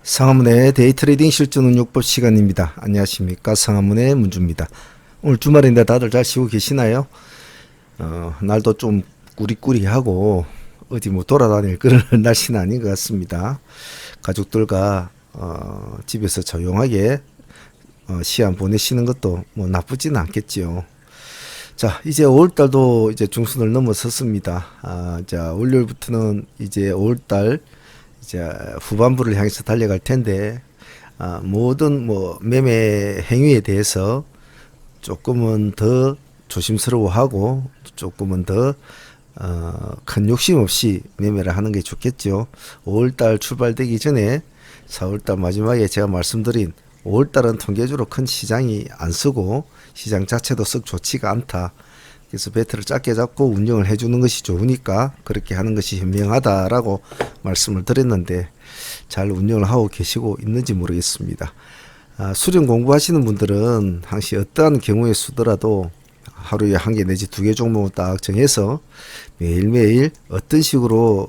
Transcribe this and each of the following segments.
상하문의 데이트레이딩 실전운용법 시간입니다. 안녕하십니까, 상하문의 문주입니다. 오늘 주말인데 다들 잘 쉬고 계시나요? 날도 좀 꾸리꾸리하고 어디 뭐 돌아다닐 그런 날씨는 아닌 것 같습니다. 가족들과 집에서 조용하게 시간 보내시는 것도 뭐 나쁘지는 않겠지요. 자, 이제 5월달도 이제 중순을 넘어섰습니다. 자, 월요일부터는 이제 5월달 이제 후반부를 향해서 달려갈 텐데, 모든 뭐 매매 행위에 대해서 조금은 더 조심스러워하고 조금은 더 큰 욕심 없이 매매를 하는 게 좋겠죠. 5월달 출발되기 전에 4월달 마지막에 제가 말씀드린 5월달은 통계적으로 큰 시장이 안 쓰고 시장 자체도 썩 좋지가 않다. 그래서 배트를 짧게 잡고 운영을 해주는 것이 좋으니까 그렇게 하는 것이 현명하다라고 말씀을 드렸는데 잘 운영을 하고 계시고 있는지 모르겠습니다. 수령 공부하시는 분들은 항시 어떠한 경우의 수더라도 하루에 한 개 내지 두 개 종목을 딱 정해서 매일매일 어떤 식으로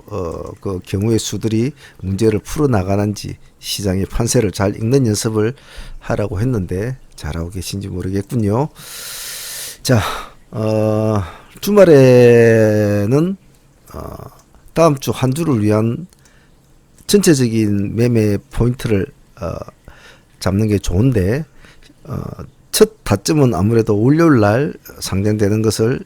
그 경우의 수들이 문제를 풀어나가는지 시장의 판세를 잘 읽는 연습을 하라고 했는데 잘하고 계신지 모르겠군요. 자, 주말에는 다음 주 한 주를 위한 전체적인 매매 포인트를 잡는 게 좋은데, 첫 타점은 아무래도 월요일 날 상장되는 것을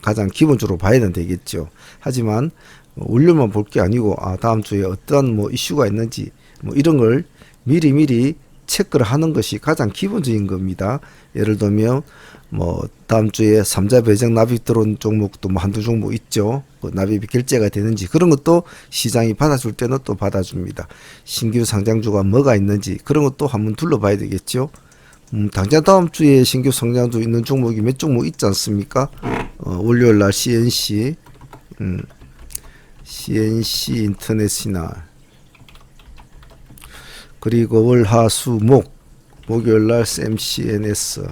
가장 기본적으로 봐야 되겠죠. 하지만 월요일만 볼 게 아니고 다음 주에 어떠한 뭐 이슈가 있는지 뭐 이런 걸 미리미리 체크를 하는 것이 가장 기본적인 겁니다. 예를 들면 뭐 다음 주에 삼자 배정 납입 들어온 종목도 뭐 한두 종목 있죠. 그 납입이 결제가 되는지 그런 것도 시장이 받아줄 때는 또 받아줍니다. 신규 상장주가 뭐가 있는지 그런 것도 한번 둘러봐야 되겠죠. 당장 다음 주에 신규 상장주 있는 종목이 몇 종목 있지 않습니까? 월요일 날 CNC 인터내셔널, 그리고 월, 화, 수, 목, 목요일 날 CMCNS,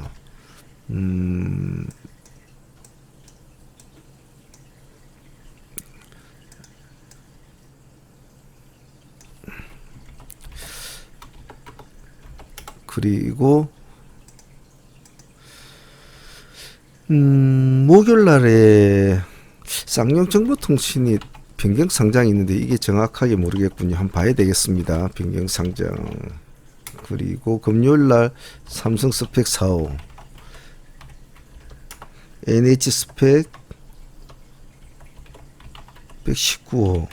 그리고 목요일 날에 쌍용정보통신이 변경 상장이 있는데 이게 정확하게 모르겠군요. 한번 봐야 되겠습니다. 변경 상장. 그리고 금요일 날 삼성 스펙 45, NH 스펙 119호,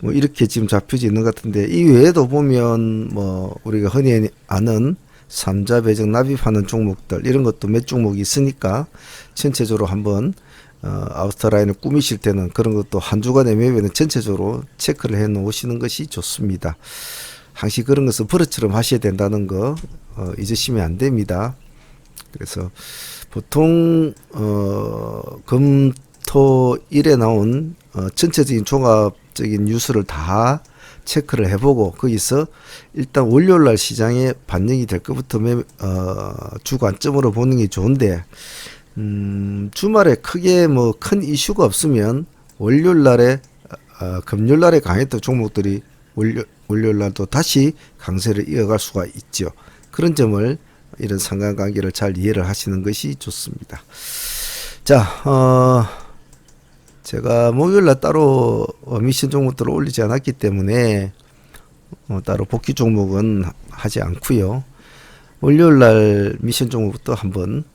뭐 이렇게 지금 잡혀져 있는 것 같은데, 이 외에도 보면 뭐 우리가 흔히 아는 삼자 배정 납입하는 종목들 이런 것도 몇 종목이 있으니까 전체적으로 한번 아웃라인을 꾸미실 때는 그런 것도 한 주간의 매매는 전체적으로 체크를 해 놓으시는 것이 좋습니다. 항시 그런 것은 버릇처럼 하셔야 된다는 거 잊으시면 안 됩니다. 그래서 보통 금, 토, 일에 나온 전체적인 종합적인 뉴스를 다 체크를 해보고 거기서 일단 월요일날 시장에 반영이 될 것부터 주관점으로 보는 게 좋은데, 주말에 크게 뭐 큰 이슈가 없으면 월요일날에 금요일날에 강했던 종목들이 월요일날도 다시 강세를 이어갈 수가 있죠. 그런 점을 이런 상관관계를 잘 이해를 하시는 것이 좋습니다. 자, 제가 목요일날 따로 미션 종목들을 올리지 않았기 때문에 따로 복귀 종목은 하지 않고요. 월요일날 미션 종목부터 한번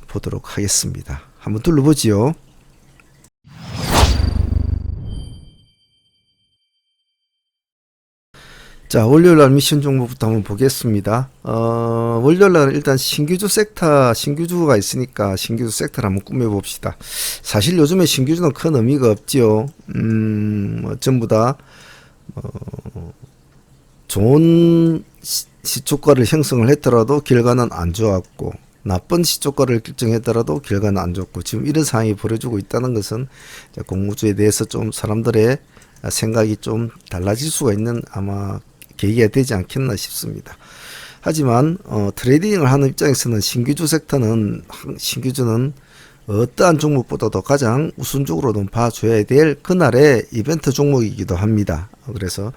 보도록 하겠습니다. 한번 둘러보지요. 자, 월요일날 미션 종목부터 한번 보겠습니다. 월요일날 일단 신규주 신규주가 있으니까 신규주 섹터를 한번 꾸며봅시다. 사실 요즘에 신규주는 큰 의미가 없지요. 전부 다 좋은 시초가를 형성을 했더라도 결과는 안 좋았고, 나쁜 시초가를 결정했더라도 결과는 안 좋고, 지금 이런 상황이 벌어지고 있다는 것은 공모주에 대해서 좀 사람들의 생각이 좀 달라질 수가 있는 아마 계기가 되지 않겠나 싶습니다. 하지만 트레이딩을 하는 입장에서는 신규주는 어떠한 종목보다도 가장 우선적으로는 봐줘야 될 그날의 이벤트 종목이기도 합니다. 그래서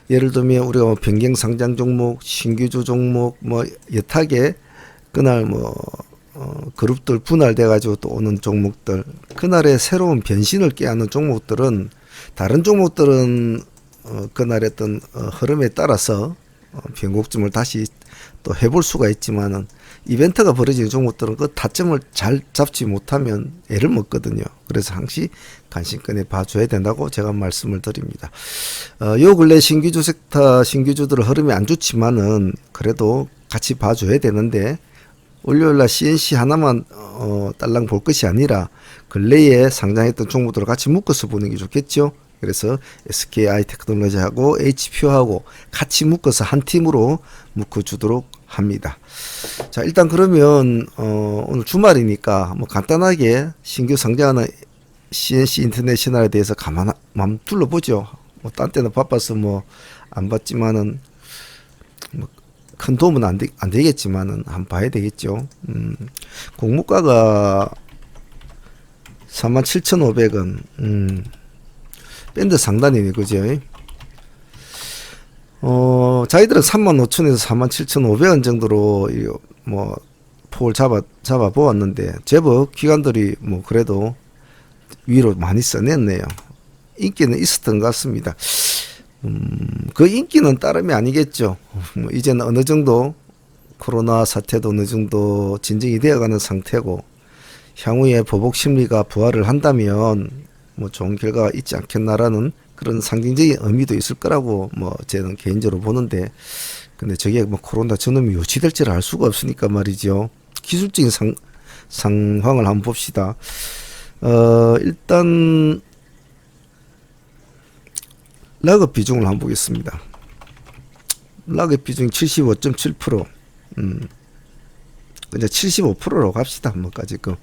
예를 들면 우리가 뭐 변경 상장 종목, 신규주 종목, 뭐 여타게 그날 뭐 그룹들 분할돼 가지고 또 오는 종목들, 그날의 새로운 변신을 꾀하는 종목들은 다른 종목들은 그날의 어떤 흐름에 따라서 변곡점을 다시 또 해볼 수가 있지만은 이벤트가 벌어지는 종목들은 그 타점을 잘 잡지 못하면 애를 먹거든요. 그래서 항시 관심권에 봐줘야 된다고 제가 말씀을 드립니다. 요 근래 신규주 섹터, 신규주들 흐름이 안 좋지만은 그래도 같이 봐줘야 되는데, 월요일날 CNC 하나만 딸랑 볼 것이 아니라 근래에 상장했던 종목들을 같이 묶어서 보는 게 좋겠죠. 그래서 SKI 테크놀로지하고 HPO하고 같이 묶어서 한 팀으로 묶어주도록 합니다. 자, 일단 그러면 오늘 주말이니까 뭐 간단하게 신규 상장하는 CNC 인터내셔널에 대해서 한번 둘러보죠. 뭐 딴 때는 바빠서 뭐 안 봤지만은 뭐 큰 도움은 안 되겠지만은 한번 봐야 되겠죠. 공모가가 47,500원. 밴드 상단이네, 그죠? 자기들은 35,000에서 47,500원 정도로 뭐 폭을 잡아 보았는데 제법 기관들이 뭐 그래도 위로 많이 써냈네요. 인기는 있었던 것 같습니다. 그 인기는 따름이 아니겠죠. 뭐 이제는 어느 정도 코로나 사태도 어느 정도 진정이 되어가는 상태고, 향후에 보복 심리가 부활을 한다면 뭐 좋은 결과가 있지 않겠나라는 그런 상징적인 의미도 있을 거라고 뭐 저는 개인적으로 보는데, 근데 저게 뭐 코로나 저놈이 유치될지를 알 수가 없으니까 말이죠. 기술적인 상황을 한번 봅시다. 일단 락업 비중을 한번 보겠습니다. 락업 비중이 75.7%. 이제 75%로 갑시다. 뭐까지 그.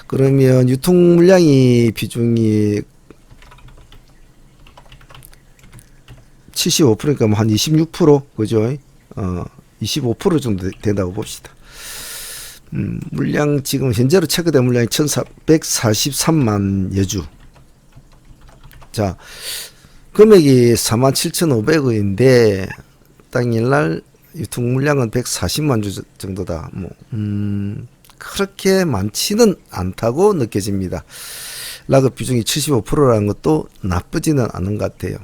그러면 유통 물량이 비중이 75%니까 뭐 한 26%, 그죠? 25% 정도 된다고 봅시다. 물량 지금 현재로 체크된 물량이 1,143만 여주. 자, 금액이 47,500원인데 당일날 유통 물량은 140만 주 정도다. 뭐 그렇게 많지는 않다고 느껴집니다. 락업 비중이 75%라는 것도 나쁘지는 않은 것 같아요.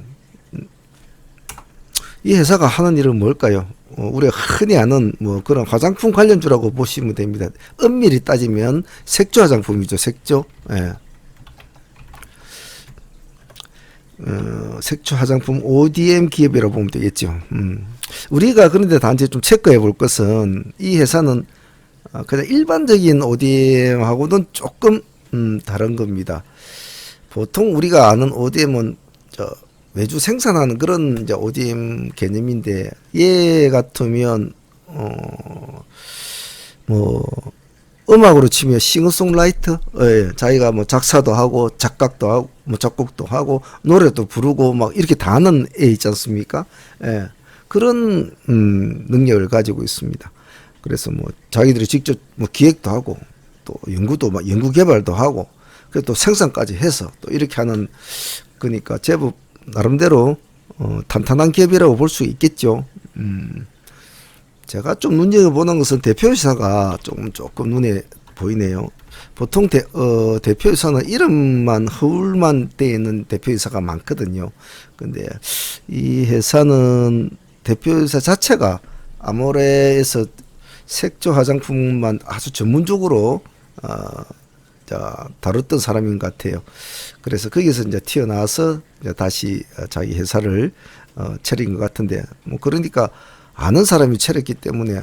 이 회사가 하는 일은 뭘까요? 우리가 흔히 아는 뭐 그런 화장품 관련주라고 보시면 됩니다. 엄밀히 따지면 색조 화장품이죠. 색조. 예. 색조 화장품 ODM 기업이라고 보면 되겠죠. 우리가 그런데 단지 좀 체크해 볼 것은 이 회사는 그냥 일반적인 ODM하고는 조금 다른 겁니다. 보통 우리가 아는 ODM은 외주 생산하는 그런 이제 ODM 개념인데, 얘 같으면 뭐 음악으로 치면 싱어송라이터, 예, 자기가 뭐 작사도 하고 작곡도 하고 뭐 작곡도 하고 노래도 부르고 막 이렇게 다 하는 애 있지 않습니까? 예, 그런 능력을 가지고 있습니다. 그래서 뭐 자기들이 직접 뭐 기획도 하고 또 연구도 막 연구 개발도 하고 그리고 또 생산까지 해서 또 이렇게 하는 거니까 제법 나름대로 탄탄한 기업이라고 볼 수 있겠죠. 제가 좀 눈여겨보는 것은 대표이사가 조금 눈에 보이네요. 보통 대표이사는 이름만 허울만 돼 있는 대표이사가 많거든요. 근데 이 회사는 대표이사 자체가 아모레에서 색조 화장품만 아주 전문적으로 다뤘던 사람인 것 같아요. 그래서 거기서 이제 튀어나와서 이제 다시 자기 회사를 차린 것 같은데, 뭐 그러니까 아는 사람이 차렸기 때문에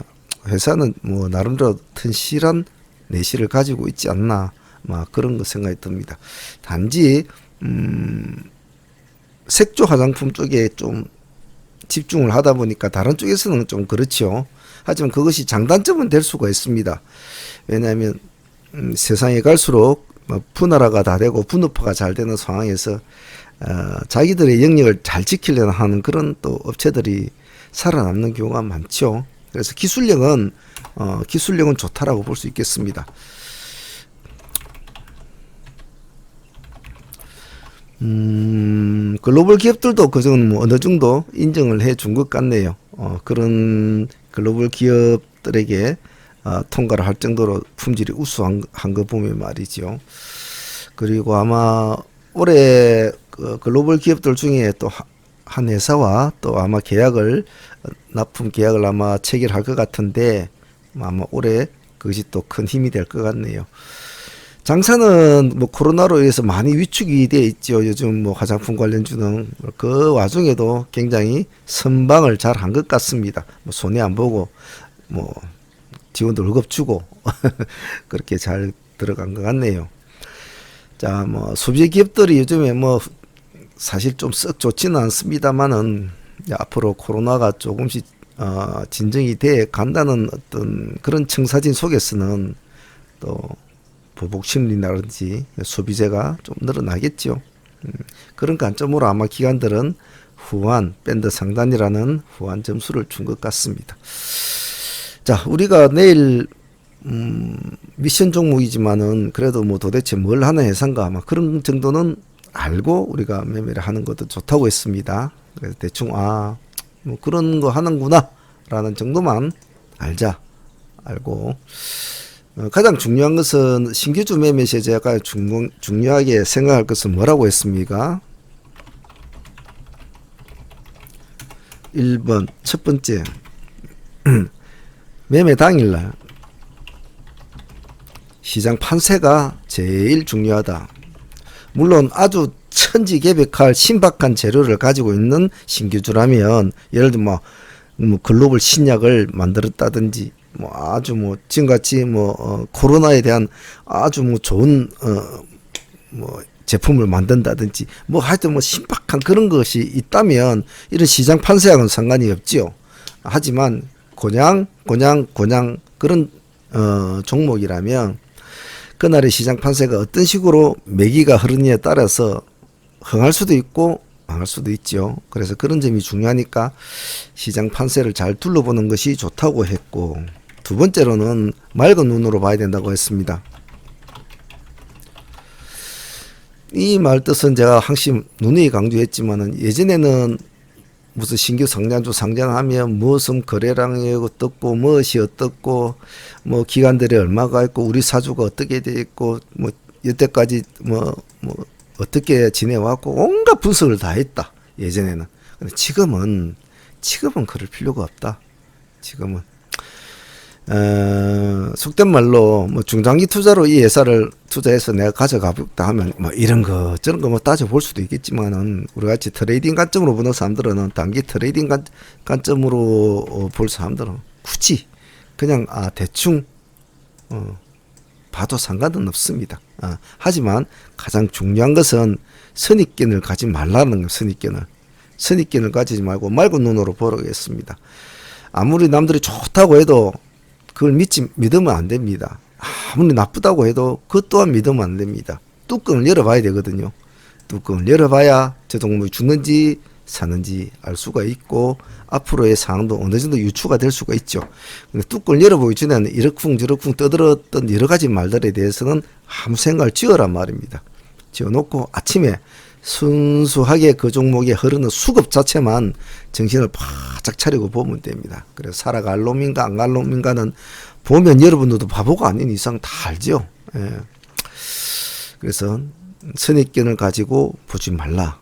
회사는 뭐 나름대로 튼실한 내실을 가지고 있지 않나, 막 그런 거 생각이 듭니다. 단지 색조 화장품 쪽에 좀 집중을 하다 보니까 다른 쪽에서는 좀 그렇죠. 하지만 그것이 장단점은 될 수가 있습니다. 왜냐하면 세상에 갈수록 분할화가 다 되고 분업화가 잘 되는 상황에서 자기들의 영역을 잘 지키려는 하는 그런 또 업체들이 살아남는 경우가 많죠. 그래서 기술력은 좋다라고 볼 수 있겠습니다. 글로벌 기업들도 그정은 뭐 어느 정도 인정을 해 준 것 같네요. 그런 글로벌 기업들에게 통과를 할 정도로 품질이 우수한 거 보면 말이죠. 그리고 아마 올해 그 글로벌 기업들 중에 또 한 회사와 또 아마 납품 계약을 아마 체결할 것 같은데 아마 올해 그것이 또 큰 힘이 될 것 같네요. 장사는 뭐 코로나로 인해서 많이 위축이 돼 있죠. 요즘 뭐 화장품 관련주는 그 와중에도 굉장히 선방을 잘 한 것 같습니다. 뭐 손해 안 보고 뭐 지원도 월급 주고 그렇게 잘 들어간 것 같네요. 자, 뭐 소비재 기업들이 요즘에 뭐 사실 좀 썩 좋지는 않습니다만은 앞으로 코로나가 조금씩 진정이 돼 간다는 어떤 그런 청사진 속에서는 또 보복 심리라든지 소비재가 좀 늘어나겠죠. 그런 관점으로 아마 기관들은 후한 밴드 상단이라는 후한 점수를 준 것 같습니다. 자, 우리가 내일 미션 종목이지만은 그래도 뭐 도대체 뭘 하는 회사인가 아마 그런 정도는 알고 우리가 매매를 하는 것도 좋다고 했습니다. 그래서 대충 뭐 그런 거 하는구나 라는 정도만 알고 가장 중요한 것은 신규주 매매 시 제가 중요하게 생각할 것은 뭐라고 했습니까? 1번 첫 번째 매매 당일날 시장 판세가 제일 중요하다. 물론 아주 천지개벽할 신박한 재료를 가지고 있는 신규주라면 예를 들면 뭐 글로벌 신약을 만들었다든지 뭐 아주 뭐 지금같이 뭐 코로나에 대한 아주 뭐 좋은 뭐 제품을 만든다든지 뭐 하여튼 뭐 신박한 그런 것이 있다면 이런 시장 판세하고는 상관이 없지요. 하지만 그냥 그런 종목이라면 그날의 시장 판세가 어떤 식으로 매기가 흐르느냐에 따라서 흥할 수도 있고 망할 수도 있죠. 그래서 그런 점이 중요하니까 시장 판세를 잘 둘러보는 것이 좋다고 했고, 두 번째로는 맑은 눈으로 봐야 된다고 했습니다. 이 말 뜻은 제가 항상 누누이 강조했지만은 예전에는 무슨 신규 상장주 상장하면 무슨 거래량이 어떻고 무엇이 어떻고 뭐 기관들이 얼마가 있고 우리 사주가 어떻게 돼 있고 뭐 여태까지 뭐 어떻게 지내왔고 온갖 분석을 다 했다 예전에는. 근데 지금은 그럴 필요가 없다. 지금은 속된 말로 뭐 중장기 투자로 이 회사를 투자해서 내가 가져가겠다 하면 뭐 이런 거 저런 거 뭐 따져볼 수도 있겠지만은 우리 같이 트레이딩 관점으로 보는 사람들은 단기 트레이딩 관점으로 볼 사람들은 굳이 그냥 대충 봐도 상관은 없습니다. 하지만 가장 중요한 것은 선입견을 가지 말라는 거. 선입견을 가지지 말고 맑은 눈으로 보라겠습니다. 아무리 남들이 좋다고 해도 그걸 믿으면 안 됩니다. 아무리 나쁘다고 해도 그것 또한 믿으면 안 됩니다. 뚜껑을 열어봐야 되거든요. 뚜껑을 열어봐야 저 종목이 죽는지 사는지 알 수가 있고 앞으로의 상황도 어느 정도 유추가 될 수가 있죠. 근데 뚜껑을 열어보기 전에는 이러쿵저러쿵 떠들었던 여러 가지 말들에 대해서는 아무 생각을 지어란 말입니다. 지어놓고 아침에 순수하게 그 종목에 흐르는 수급 자체만 정신을 바짝 차리고 보면 됩니다. 그래서 살아갈 놈인가 안 갈 놈인가는 보면 여러분들도 바보가 아닌 이상 다 알죠. 예. 그래서 선입견을 가지고 보지 말라.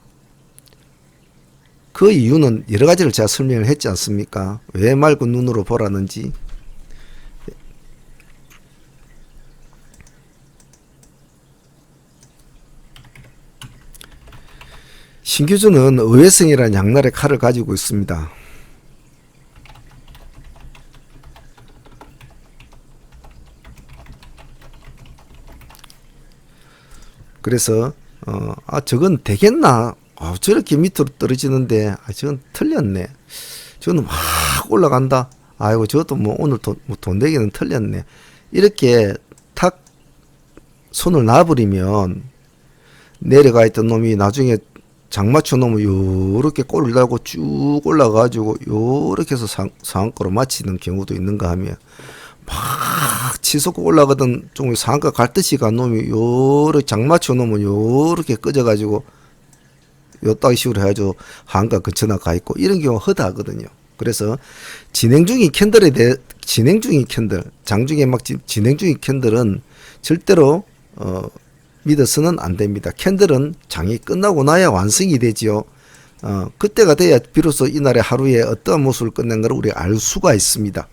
그 이유는 여러 가지를 제가 설명을 했지 않습니까? 왜 맑은 눈으로 보라는지. 신규주는 의외성이라는 양날의 칼을 가지고 있습니다. 그래서 저건 되겠나? 저렇게 밑으로 떨어지는데 저건 틀렸네. 저건 막 올라간다. 아이고 저것도 뭐 오늘 돈 되기는 틀렸네. 이렇게 탁 손을 놔버리면 내려가 있던 놈이 나중에 장맞춰 놓으면 요렇게 꼴을 달고 쭉 올라가지고 요렇게 해서 상한가로 마치는 경우도 있는가 하면 막 치솟고 올라가던 종이 상한가 갈 듯이 간 놈이 요렇게 장맞춰 놓으면 요렇게 꺼져가지고 요 따위 식으로 해가지고 한가 근처나 가 있고 이런 경우가 허다하거든요. 그래서 진행 중인 캔들에 대해 진행 중인 캔들, 장중에 막 진행 중인 캔들은 절대로 믿어서는 안 됩니다. 캔들은 장이 끝나고 나야 완성이 되지요. 그때가 돼야 비로소 이날의 하루에 어떠한 모습을 끝낸 걸 우리가 알 수가 있습니다.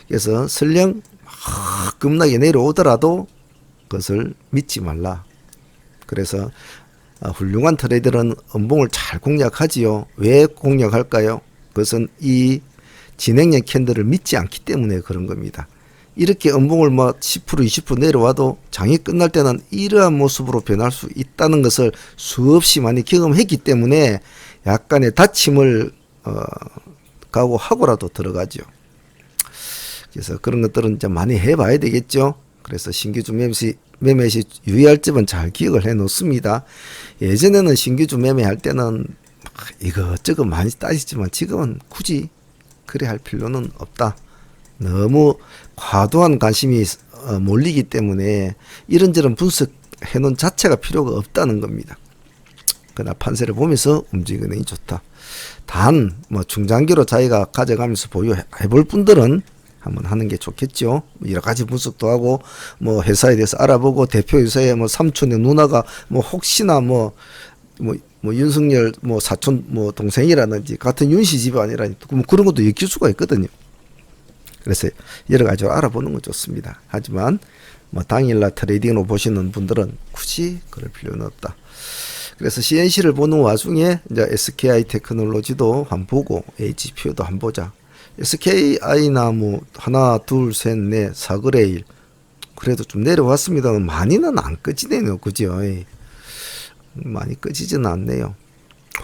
그래서 설령 겁나게 내려오더라도 그것을 믿지 말라. 그래서 훌륭한 트레이더는 음봉을 잘 공략하지요. 왜 공략할까요? 그것은 이 진행형 캔들을 믿지 않기 때문에 그런 겁니다. 이렇게 음봉을 뭐 10% 20% 내려와도 장이 끝날 때는 이러한 모습으로 변할 수 있다는 것을 수없이 많이 경험했기 때문에 약간의 다침을 각오하고라도 들어가죠. 그래서 그런 것들은 이제 많이 해봐야 되겠죠. 그래서 신규주 매매 시 유의할 점은 잘 기억을 해 놓습니다. 예전에는 신규주 매매할 때는 이것저것 많이 따지지만 지금은 굳이 그래 할 필요는 없다. 너무 과도한 관심이 몰리기 때문에 이런저런 분석해 놓은 자체가 필요가 없다는 겁니다. 그러나 판세를 보면서 움직이는 게 좋다. 단 뭐 중장기로 자기가 가져가면서 보유해 볼 분들은 한번 하는 게 좋겠죠. 여러 가지 분석도 하고 뭐 회사에 대해서 알아보고 대표 회사의 뭐 삼촌의 누나가 뭐 혹시나 뭐 윤석열 뭐 사촌 뭐 동생이라든지 같은 윤씨 집안이라든지 뭐 그런 것도 엮일 수가 있거든요. 그래서 여러 가지로 알아보는 건 좋습니다. 하지만 뭐 당일날 트레이딩으로 보시는 분들은 굳이 그럴 필요는 없다. 그래서 CNC를 보는 와중에 이제 SKI 테크놀로지도 한번 보고 HPO도 한번 보자. SKI나 뭐 하나 둘 셋 넷 4거래 일 그래도 좀 내려왔습니다. 많이는 안 꺼지네요. 그죠? 많이 꺼지지는 않네요.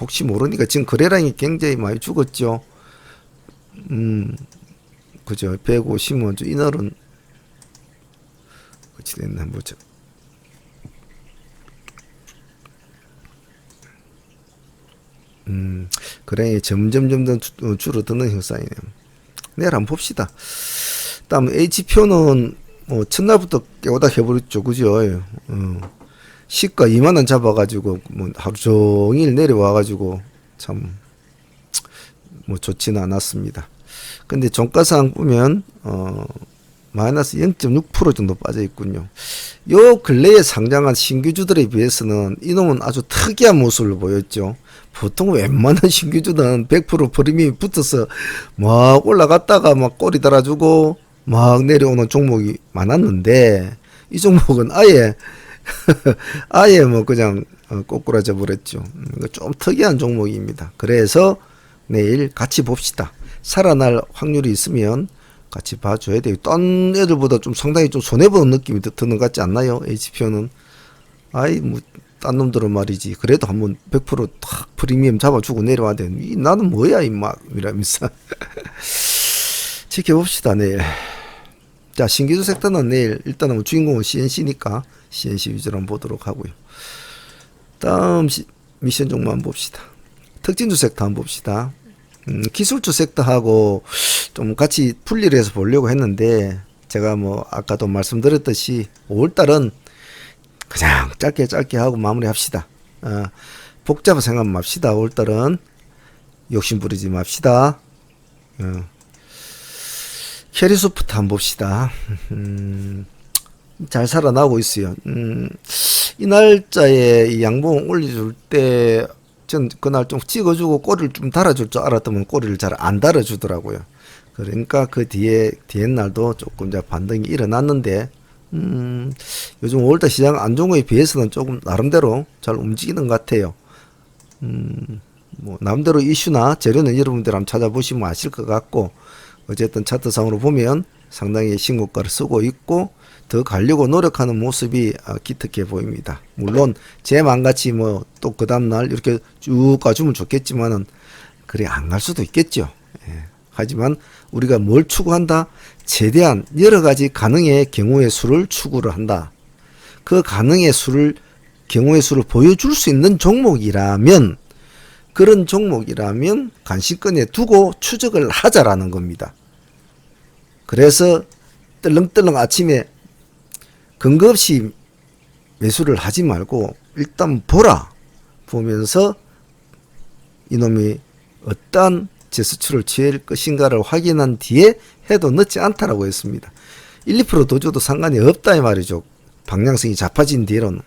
혹시 모르니까 지금 거래량이 굉장히 많이 죽었죠. 그죠? 150원 이날은 어찌 됐나 한번 보자. 거래량이 점점 줄어드는 형상이네요. 내일 한번 봅시다. 다음 H표는 뭐 첫날부터 깨우다 해버렸죠. 그죠? 시가 2만원 잡아가지고 뭐 하루 종일 내려와가지고 참 뭐 좋지는 않았습니다. 근데 종가상 보면 마이너스 0.6% 정도 빠져 있군요. 요 근래에 상장한 신규주들에 비해서는 이놈은 아주 특이한 모습을 보였죠. 보통 웬만한 신규주는 100% 프리미엄이 붙어서 막 올라갔다가 막 꼬리 달아주고 막 내려오는 종목이 많았는데 이 종목은 아예 뭐 그냥 꼬꾸라져 버렸죠. 좀 특이한 종목입니다. 그래서 내일 같이 봅시다. 살아날 확률이 있으면 같이 봐줘야 돼요. 딴 애들보다 좀 상당히 좀 손해보는 느낌이 드는 것 같지 않나요? HPO는 뭐 딴 놈들은 말이지 그래도 한번 100%탁 프리미엄 잡아주고 내려와야 돼. 나는 뭐야 임마 이러면서 지켜봅시다. 내일 자 신기주 섹터는 내일 일단은 주인공은 CNC니까 CNC 위주로 한번 보도록 하고요. 다음 미션 종목 한번 봅시다. 특징주 섹터 한번 봅시다. 기술주 섹터하고 좀 같이 분리를 해서 보려고 했는데 제가 뭐 아까도 말씀드렸듯이 5월달은 그냥 짧게 하고 마무리 합시다. 복잡한 생각 맙시다. 5월달은 욕심 부리지 맙시다. 캐리소프트 한번 봅시다. 잘 살아나고 있어요. 이 날짜에 이 양봉 올려줄 때 전 그날 좀 찍어주고 꼬리를 좀 달아줄 줄 알았더니 꼬리를 잘 안 달아주더라고요. 그러니까 그 뒤에 날도 조금 이제 반등이 일어났는데 요즘 5월달 시장 안 좋은 거에 비해서는 조금 나름대로 잘 움직이는 것 같아요. 뭐 나름대로 이슈나 재료는 여러분들 한번 찾아보시면 아실 것 같고 어쨌든 차트상으로 보면 상당히 신고가를 쓰고 있고 더 가려고 노력하는 모습이 기특해 보입니다. 물론 제 마음같이 뭐 또 그 다음날 이렇게 쭉 가주면 좋겠지만은 그래 안 갈 수도 있겠죠. 하지만 우리가 뭘 추구한다? 최대한 여러 가지 가능의 경우의 수를 추구를 한다. 그 가능의 경우의 수를 보여줄 수 있는 종목이라면 그런 종목이라면 관심권에 두고 추적을 하자라는 겁니다. 그래서 떨렁떨렁 아침에 근거 없이 매수를 하지 말고 일단 보면서 이놈이 어떠한 재수출을 취할 것인가를 확인한 뒤에 해도 늦지 않다라고 했습니다. 1, 2%더 줘도 상관이 없다 이 말이죠. 방향성이 잡아진 뒤로는.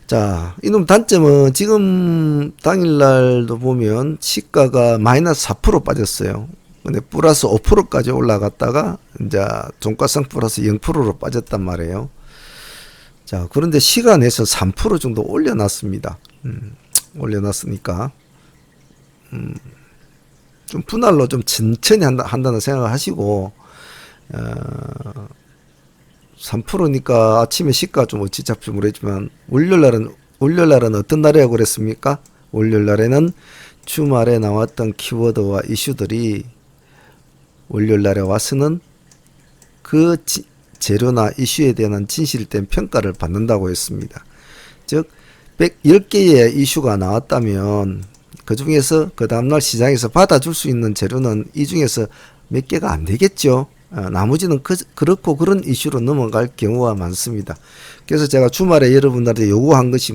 자, 이놈 단점은 지금 당일날도 보면 시가가 마이너스 4% 빠졌어요. 근데 플러스 5%까지 올라갔다가 이제 종가상 플러스 0%로 빠졌단 말이에요. 자, 그런데 시간에서 3% 정도 올려놨습니다. 올려놨으니까 좀 분할로 좀 천천히 한다는 생각을 하시고 3%니까 아침에 시가 좀 어찌 잡지 모르겠지만 월요일날은 어떤 날이라고 그랬습니까? 월요일날에는 주말에 나왔던 키워드와 이슈들이 월요일날에 와서는 그 재료나 이슈에 대한 진실된 평가를 받는다고 했습니다. 즉 110개의 이슈가 나왔다면 그 중에서 그 다음날 시장에서 받아줄 수 있는 재료는 이 중에서 몇 개가 안 되겠죠. 나머지는 그렇고 그런 이슈로 넘어갈 경우가 많습니다. 그래서 제가 주말에 여러분들한테 요구한 것이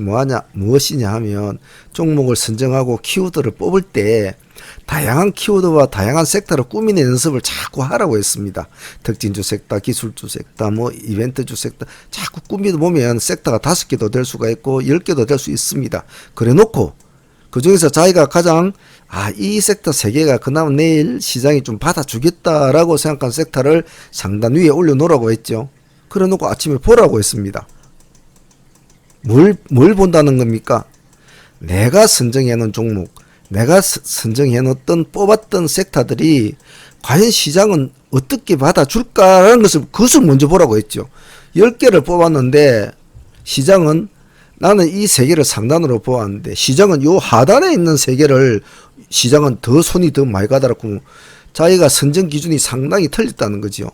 무엇이냐 하면 종목을 선정하고 키워드를 뽑을 때 다양한 키워드와 다양한 섹터를 꾸미는 연습을 자꾸 하라고 했습니다. 특징주 섹터, 기술주 섹터, 이벤트주 섹터 자꾸 꾸미다 보면 섹터가 5개도 될 수가 있고 10개도 될 수 있습니다. 그래 놓고 그 중에서 자기가 가장 이 섹터 3개가 그나마 내일 시장이 좀 받아주겠다라고 생각한 섹터를 상단 위에 올려놓으라고 했죠. 그래 놓고 아침에 보라고 했습니다. 뭘 본다는 겁니까? 내가 선정해 놓은 종목, 내가 선정해 놓던 뽑았던 섹터들이 과연 시장은 어떻게 받아줄까라는 그것을 먼저 보라고 했죠. 10개를 뽑았는데 시장은 나는 이 3개를 상단으로 보았는데 시장은 요 하단에 있는 3개를 시장은 더 손이 더 많이 가더라고. 자기가 선정 기준이 상당히 틀렸다는 거죠.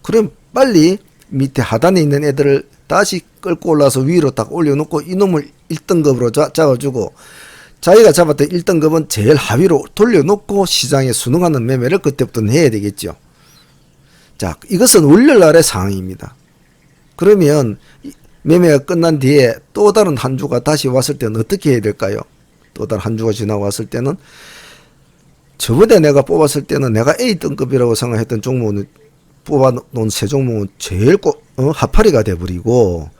그럼 빨리 밑에 하단에 있는 애들을 다시 끌고 올라서 위로 딱 올려놓고 이놈을 1등급으로 잡아주고 자기가 잡았던 1등급은 제일 하위로 돌려놓고 시장에 순응하는 매매를 그때부터 해야 되겠죠. 자, 이것은 월요일날의 상황입니다. 그러면 매매가 끝난 뒤에 또 다른 한 주가 다시 왔을 때는 어떻게 해야 될까요? 또 다른 한 주가 지나고 왔을 때는 저번에 내가 뽑았을 때는 내가 A등급이라고 생각했던 종목은 뽑아놓은 세 종목은 제일 하파리가 돼버리고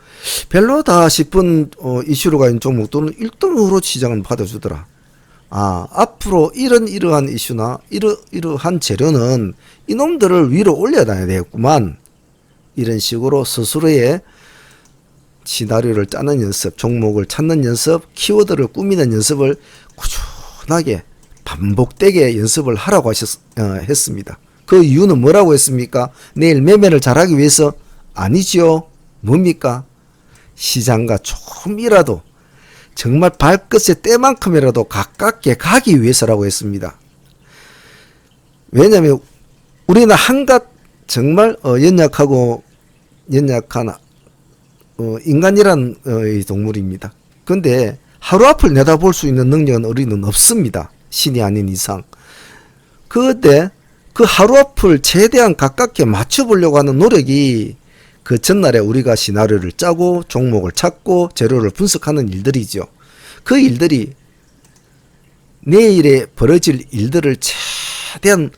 별로다 싶은 이슈로 가는 종목들은 1등으로 시장은 받아주더라. 앞으로 이러한 이슈나 이러한 재료는 이놈들을 위로 올려야 되겠구만. 이런 식으로 스스로의 시나리오를 짜는 연습, 종목을 찾는 연습, 키워드를 꾸미는 연습을 꾸준하게 반복되게 연습을 하라고 했습니다. 그 이유는 뭐라고 했습니까? 내일 매매를 잘하기 위해서? 아니죠. 뭡니까? 시장과 조금이라도 정말 발끝의 때만큼이라도 가깝게 가기 위해서라고 했습니다. 왜냐하면 우리는 한갓 정말 연약한 인간이란 동물입니다. 근데 하루 앞을 내다볼 수 있는 능력은 우리는 없습니다. 신이 아닌 이상. 그때 그 하루 앞을 최대한 가깝게 맞춰보려고 하는 노력이 그 전날에 우리가 시나리오를 짜고 종목을 찾고 재료를 분석하는 일들이죠. 그 일들이 내일에 벌어질 일들을 최대한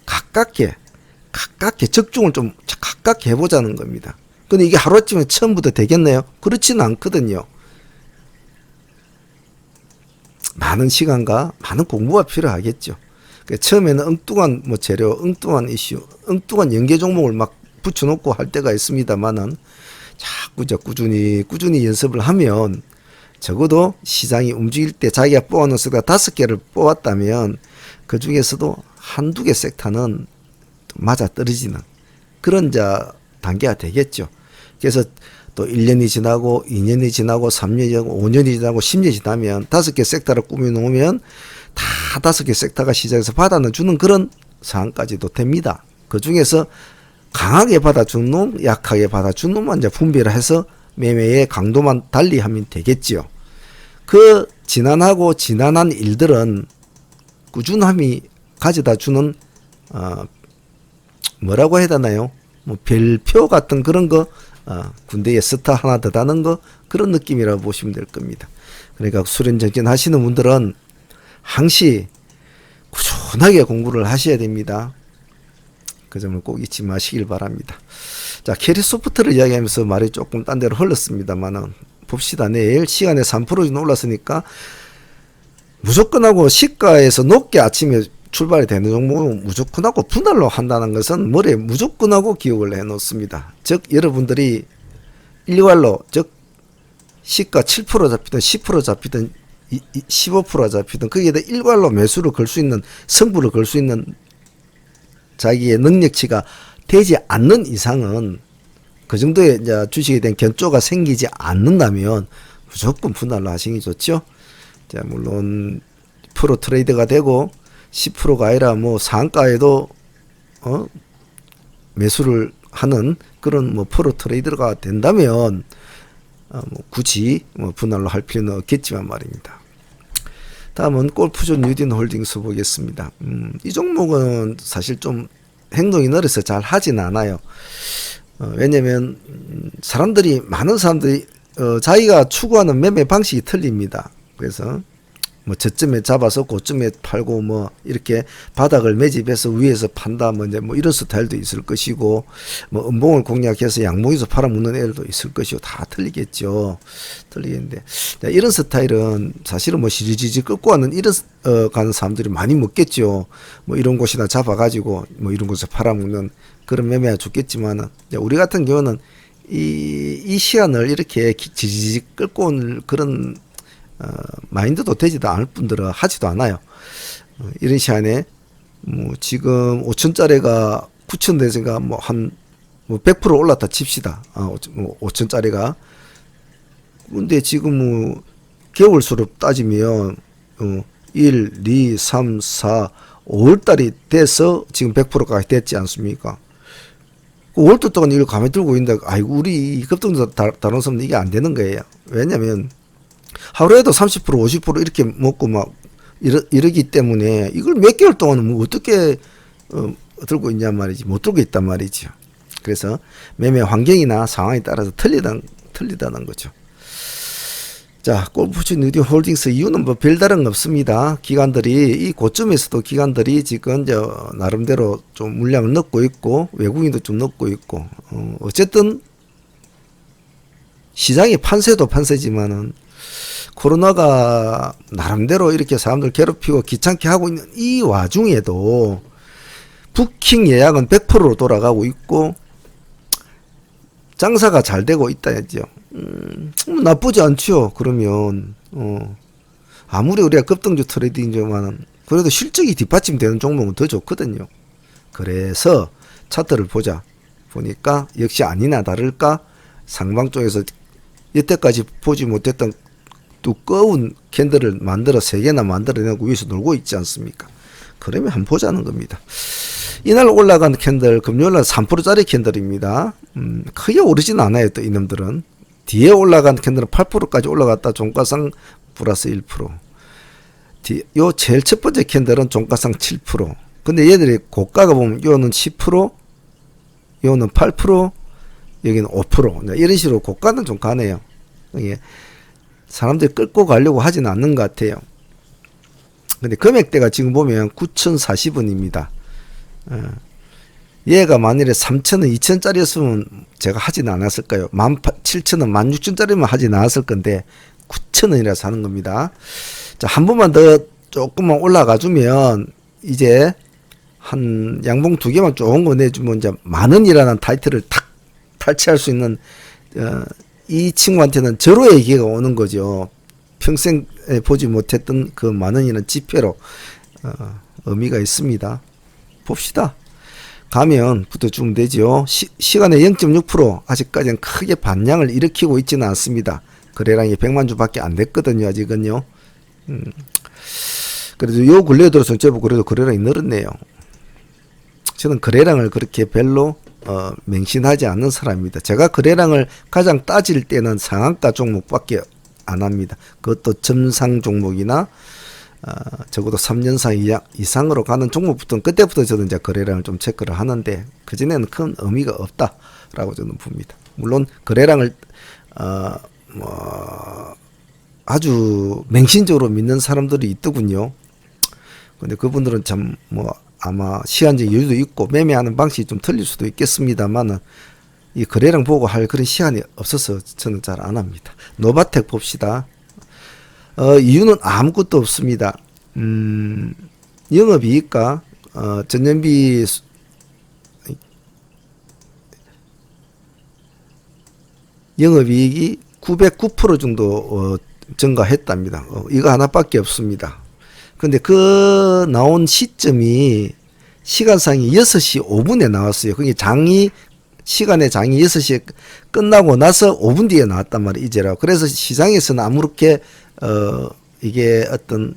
가깝게 적중을 좀 가깝게 해보자는 겁니다. 근데 이게 하루아침에 처음부터 되겠나요? 그렇지는 않거든요. 많은 시간과 많은 공부가 필요하겠죠. 처음에는 엉뚱한 재료, 엉뚱한 이슈, 엉뚱한 연계 종목을 막 붙여놓고 할 때가 있습니다만은 자꾸 꾸준히 연습을 하면 적어도 시장이 움직일 때 자기가 뽑아놓은 섹터 5개를 뽑았다면 그 중에서도 한두 개 섹터는 맞아 떨어지는 그런 단계가 되겠죠. 그래서 또 1년이 지나고 2년이 지나고 3년이 지나고 5년이 지나고 10년이 지나면 5개 섹터를 꾸며놓으면 다 5개 섹터가 시장에서 받아주는 그런 상황까지도 됩니다. 그 중에서 강하게 받아준 놈, 약하게 받아준 놈만 이제 분배를 해서 매매의 강도만 달리하면 되겠지요. 그 지난한 일들은 꾸준함이 가져다 주는 뭐라고 해야 되나요? 별표 같은 그런 거 군대에 스타 하나 더 다는 거 그런 느낌이라고 보시면 될 겁니다. 그러니까 수련정진 하시는 분들은 항시 꾸준하게 공부를 하셔야 됩니다. 그 점을 꼭 잊지 마시길 바랍니다. 자, 캐리소프트를 이야기하면서 말이 조금 딴 데로 흘렀습니다만은 봅시다. 내일 시간에 3% 올랐으니까 무조건 하고 시가에서 높게 아침에 출발이 되는 종목은 무조건 하고 분할로 한다는 것은 머리에 무조건 하고 기억을 해 놓습니다. 즉 여러분들이 일괄로 즉 시가 7% 잡히든 10% 잡히든 15% 잡히든 거기에다 일괄로 매수를 걸 수 있는 승부를 걸 수 있는 자기의 능력치가 되지 않는 이상은 그 정도의 이제 주식에 대한 견조가 생기지 않는다면 무조건 분할로 하시는 게 좋죠. 자, 물론 프로 트레이드가 되고 10%가 아니라 뭐 상가에도 매수를 하는 그런 뭐 프로 트레이더가 된다면 뭐 굳이 뭐 분할로 할 필요는 없겠지만 말입니다. 다음은 골프존 뉴딘 홀딩스 보겠습니다. 이 종목은 사실 좀 행동이 느려서 잘 하진 않아요. 왜냐면 많은 사람들이 자기가 추구하는 매매 방식이 틀립니다. 그래서 뭐 저점에 잡아서 고점에 팔고 뭐 이렇게 바닥을 매집해서 위에서 판다 뭐 이제 뭐 이런 스타일도 있을 것이고 뭐 음봉을 공략해서 양봉에서 팔아먹는 애들도 있을 것이고 다 틀리겠죠. 틀리겠는데 이런 스타일은 사실은 뭐 시리지지 끌고 가는 이런 가는 사람들이 많이 먹겠죠. 뭐 이런 곳이나 잡아가지고 뭐 이런 곳에 팔아먹는 그런 매매가 좋겠지만은 우리 같은 경우는 이 시간을 이렇게 지지지 끌고 온 그런 마인드도 되지도 않을 뿐더러 하지도 않아요. 이런 시간에 뭐 지금 5천짜리가 9천 되니까 뭐 한 뭐 100% 올랐다 칩시다. 5천짜리가 근데 지금 뭐 개월수로 따지면 1, 2, 3, 4, 5월달이 돼서 지금 100%가 됐지 않습니까? 5월달 동안 이걸 가만히 들고 있는데 아이고 우리 급등자 다른 사람은 이게 안 되는 거예요. 왜냐면 하루에도 30% 50% 이렇게 먹고 막 이러기 때문에 이걸 몇 개월 동안은 뭐 어떻게 들고 있냐 말이지. 못 들고 있단 말이죠. 그래서 매매 환경이나 상황에 따라서 틀리다는 거죠. 자, 골프존 뉴딘 홀딩스 이유는 뭐 별다른 거 없습니다. 기관들이 이 고점에서도 기관들이 지금 나름대로 좀 물량을 넣고 있고 외국인도 좀 넣고 있고 어쨌든 시장의 판세도 판세지만은 코로나가 나름대로 이렇게 사람들 괴롭히고 귀찮게 하고 있는 이 와중에도 부킹 예약은 100%로 돌아가고 있고 장사가 잘 되고 있다죠. 나쁘지 않죠. 그러면 아무리 우리가 급등주 트레이딩이지만은 그래도 실적이 뒷받침되는 종목은 더 좋거든요. 그래서 차트를 보니까 역시 아니나 다를까 상방 쪽에서 여태까지 보지 못했던 두꺼운 캔들을 만들어 3개나 만들어내고 위에서 놀고 있지 않습니까? 그러면 한번 보자는 겁니다. 이날 올라간 캔들 금요일날 3%짜리 캔들입니다. 크게 오르진 않아요. 또 이놈들은 뒤에 올라간 캔들은 8%까지 올라갔다 종가상 플러스 1%. 요 제일 첫 번째 캔들은 종가상 7%. 근데 얘들이 고가가 보면 요는 10%, 요는 8%, 여기는 5%. 이런 식으로 고가는 좀 가네요. 이게 사람들이 끌고 가려고 하진 않는 것 같아요. 근데 금액대가 지금 보면 9,040원입니다. 얘가 만일에 3,000원, 2,000짜리였으면 제가 하진 않았을까요? 17,000원, 16,000짜리면 하진 않았을 건데 9,000원이라서 하는 겁니다. 자, 한 번만 더 조금만 올라가 주면 이제 한 양봉 2개만 좋은 거 내주면 이제 10,000원이라는 타이틀을 탁 탈취할 수 있는 이 친구한테는 절호의 기회가 오는 거죠. 평생 보지 못했던 그 10,000원이라는 지표로 의미가 있습니다. 봅시다. 가면 붙어주면 되죠. 시간의 0.6% 아직까지는 크게 반향을 일으키고 있지는 않습니다. 거래량이 100만 주밖에 안 됐거든요. 아직은요. 그래도 요 근래에 들어서는 제법 그래도 거래량이 늘었네요. 저는 거래량을 그렇게 별로 맹신하지 않는 사람입니다. 제가 거래량을 가장 따질 때는 상한가 종목밖에 안 합니다. 그것도 점상 종목이나 적어도 3년상 이상으로 가는 종목부터는 그때부터 저는 이제 거래량을 좀 체크를 하는데 그전에는 큰 의미가 없다라고 저는 봅니다. 물론 거래량을 뭐 아주 맹신적으로 믿는 사람들이 있더군요. 근데 그분들은 참 뭐 아마 시간적 여유도 있고 매매하는 방식이 좀 틀릴 수도 있겠습니다만은 이 거래량 보고 할 그런 시간이 없어서 저는 잘 안 합니다. 노바텍 봅시다. 이유는 아무것도 없습니다. 영업이익과 전년비 영업이익이 909% 정도 증가했답니다. 이거 하나밖에 없습니다. 근데 그 나온 시점이 시간상이 6시 5분에 나왔어요. 그게 시간의 장이 6시에 끝나고 나서 5분 뒤에 나왔단 말이에요. 이제라. 그래서 시장에서는 아무렇게 이게 어떤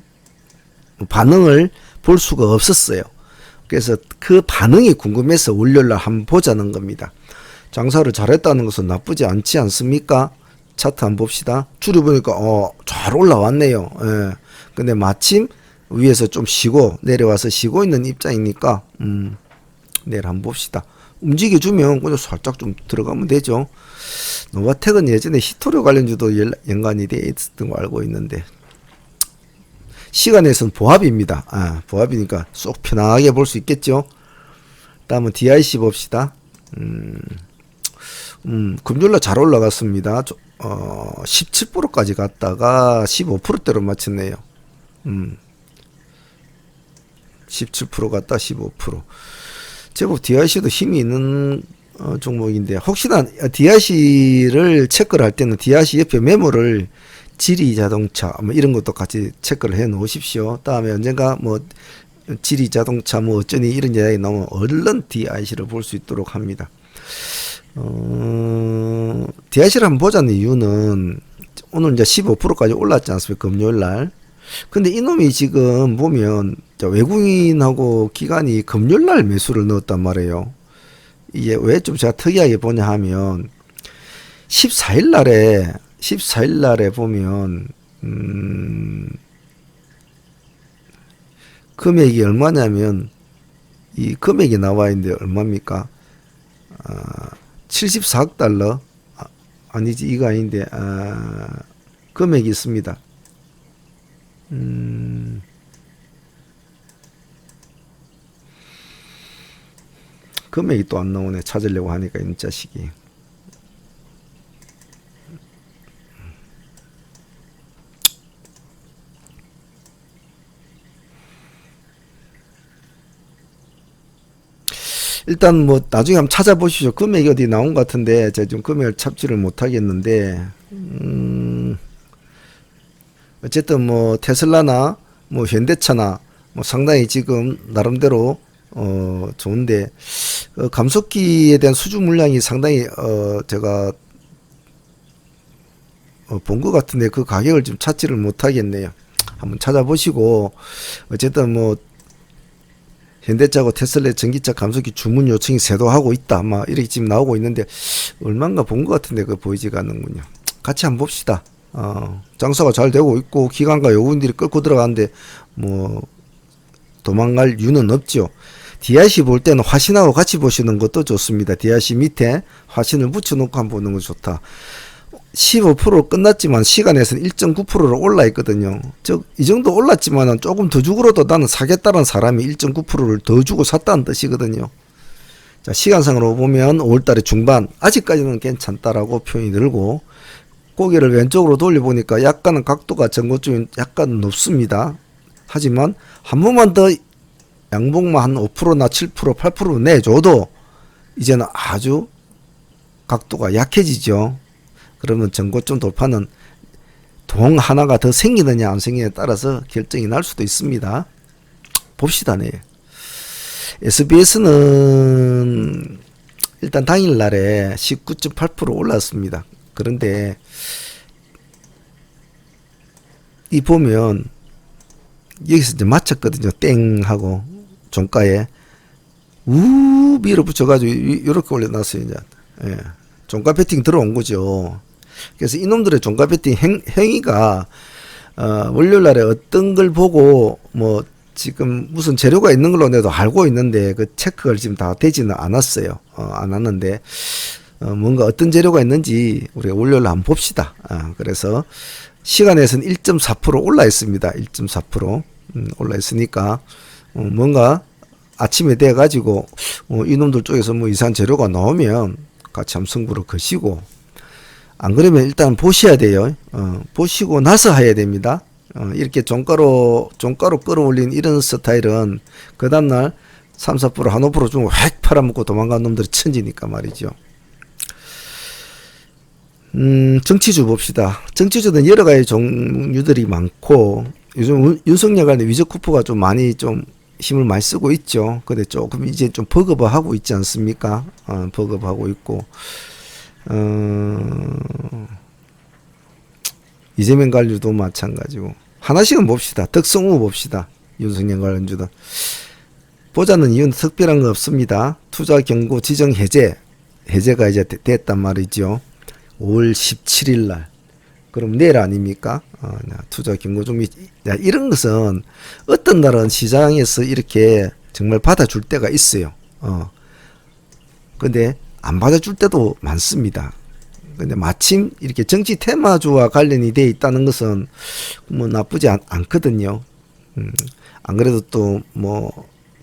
반응을 볼 수가 없었어요. 그래서 그 반응이 궁금해서 월요일날 한번 보자는 겁니다. 장사를 잘했다는 것은 나쁘지 않지 않습니까? 차트 한번 봅시다. 줄여보니까 잘 올라왔네요. 예. 근데 마침 위에서 좀 쉬고 내려와서 쉬고 있는 입장이니까 내일 한번 봅시다. 움직여주면 그냥 살짝 좀 들어가면 되죠. 노바텍은 예전에 히토류 관련주도 연관이 돼 있었던 거 알고 있는데 시간에서는 보합입니다. 보합이니까 쏙 편하게 볼 수 있겠죠. 다음은 DIC 봅시다. 금요일날 잘 올라갔습니다. 17%까지 갔다가 15%대로 맞췄네요. 17% 갔다 15%. 제법 DIC도 힘이 있는 종목인데 혹시나 DIC를 체크를 할 때는 DIC 옆에 메모를 지리자동차 뭐 이런 것도 같이 체크를 해 놓으십시오. 다음에 언젠가 뭐 지리자동차 뭐 어쩌니 이런 이야기 나오면 얼른 DIC를 볼 수 있도록 합니다. DIC를 한번 보자는 이유는 오늘 이제 15%까지 올랐지 않습니까? 금요일 날. 근데 이놈이 지금 보면 외국인하고 기관이 금요일 날 매수를 넣었단 말이에요. 이게 왜 좀 제가 특이하게 보냐 하면 14일 날에 보면 금액이 얼마냐면 이 금액이 나와 있는데 얼마입니까? 74억 달러 아니지 이거 아닌데 금액이 있습니다. 금액이 또 안 나오네. 찾으려고 하니까 이 자식이. 일단 뭐 나중에 한번 찾아보시죠. 금액이 어디 나온 것 같은데 제가 좀 금액을 찾지를 못하겠는데 어쨌든 뭐 테슬라나 뭐 현대차나 뭐 상당히 지금 나름대로 좋은데 감속기에 대한 수주 물량이 상당히 제가 본 것 같은데 그 가격을 좀 찾지를 못하겠네요. 한번 찾아보시고 어쨌든 뭐 현대차고 테슬라 전기차 감속기 주문 요청이 쇄도하고 있다. 막 이렇게 지금 나오고 있는데 얼마인가 본 것 같은데 그 보이지가 않는군요. 같이 한번 봅시다. 장사가 잘 되고 있고 기관과 요금들이 끌고 들어가는데 뭐 도망갈 이유는 없죠. DIC 볼 때는 화신하고 같이 보시는 것도 좋습니다. DIC 밑에 화신을 붙여놓고 한번 보는 거 좋다. 15% 끝났지만 시간에서는 1.9%로 올라 있거든요. 즉 이 정도 올랐지만 조금 더 주고라도 나는 사겠다는 사람이 1.9%를 더 주고 샀다는 뜻이거든요. 자, 시간상으로 보면 5월달에 중반 아직까지는 괜찮다라고 표현이 들고 고개를 왼쪽으로 돌려보니까 약간은 각도가 전고점이 약간 높습니다. 하지만 한 번만 더 양봉만 한 5%나 7%, 8% 내줘도 이제는 아주 각도가 약해지죠. 그러면 전고점 돌파는 동 하나가 더 생기느냐 안 생기느냐에 따라서 결정이 날 수도 있습니다. 봅시다. 네. SBS는 일단 당일날에 19.8% 올랐습니다. 그런데 이 보면 여기서 이제 맞췄거든요. 땡 하고 종가에 밀어붙여가지고 이렇게 올려놨어요. 이제 종가 배팅 들어온 거죠. 그래서 이놈들의 종가 배팅 행위가 월요일날에 어떤 걸 보고 뭐 지금 무슨 재료가 있는 걸로 내도 알고 있는데 그 체크가 지금 다 되지는 않았어요. 안 왔는데 뭔가 어떤 재료가 있는지 우리가 월요일 한번 봅시다. 그래서 시간에서는 1.4% 올라 있습니다. 1.4% 올라 있으니까 뭔가 아침에 돼 가지고 이놈들 쪽에서 뭐 이상한 재료가 나오면 같이 한번 승부를 거시고, 안 그러면 일단 보셔야 돼요. 보시고 나서 해야 됩니다. 이렇게 종가로 끌어올린 이런 스타일은 그 다음날 3, 4% 한 5% 주고 획 팔아먹고 도망간 놈들이 천지니까 말이죠. 정치주 봅시다. 정치주는 여러 가지 종류들이 많고, 요즘 윤석열 관련 위저쿠프가 좀 많이 좀 힘을 많이 쓰고 있죠. 근데 조금 이제 좀 버거버하고 있지 않습니까? 버거버하고 있고, 이재명 관련주도 마찬가지고. 하나씩은 봅시다. 덕성우 봅시다. 윤석열 관련주도. 보자는 이유는 특별한 거 없습니다. 투자 경고 지정 해제가 이제 됐단 말이죠. 5월 17일 날. 그럼 내일 아닙니까? 투자 경고 좀, 이런 것은 어떤 날은 시장에서 이렇게 정말 받아줄 때가 있어요. 근데 안 받아줄 때도 많습니다. 근데 마침 이렇게 정치 테마주와 관련이 돼 있다는 것은 뭐 나쁘지 않거든요. 안 그래도 또 뭐